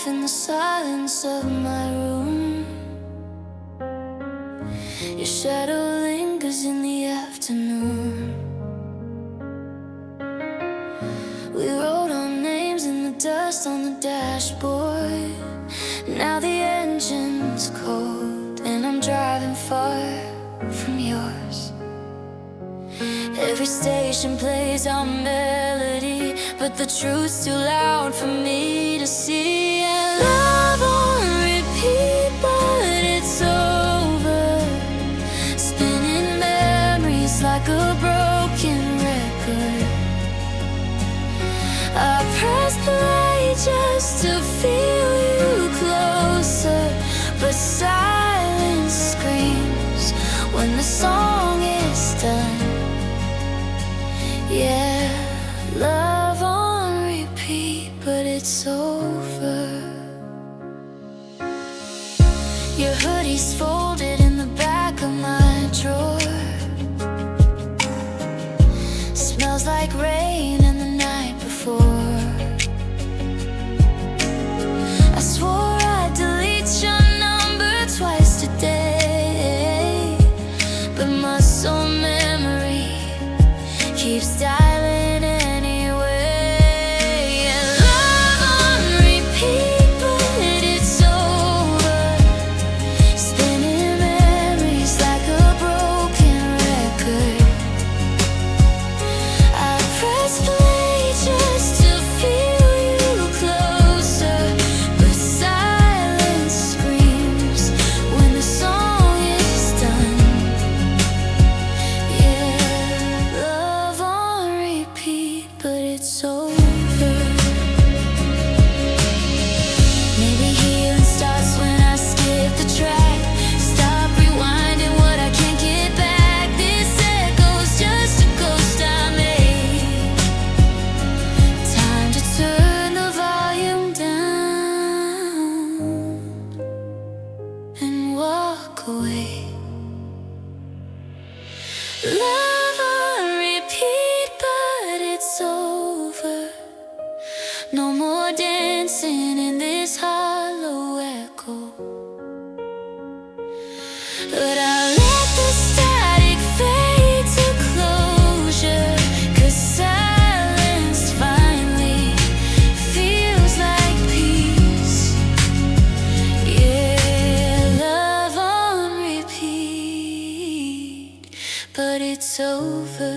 in the silence of my room. Your shadow lingers in the afternoon. We wrote our names in the dust on the dashboard. Now the engine's cold and I'm driving far from yours. Every station plays our melody, but the truth's too loud for me to see. And love on repeat, but it's over. Spinning memories like a broken record. I press play just to feel you closer, but silence screams when the song is done. Yeah, love on repeat, but it's over. Your hoodie's folded in the back of my drawer. Smells like rain and the night before. I swore I'd delete your number twice today, but my soul memory keeps dialing anyway. And love on repeat, but it's over. Spinning memories like a broken record. I press play just to feel you closer, but silence screams when the song is done. Yeah, love on repeat, but it's over. Maybe healing starts when I skip the track. Stop rewinding what I can't get back. This echo's just a ghost I made. Time to turn the volume down and walk away. Love on repeat, but it's over. No more dancing in this hollow echo. But I let the static fade to closure, 'cause silence finally feels like peace. Yeah, love on repeat, but it's over.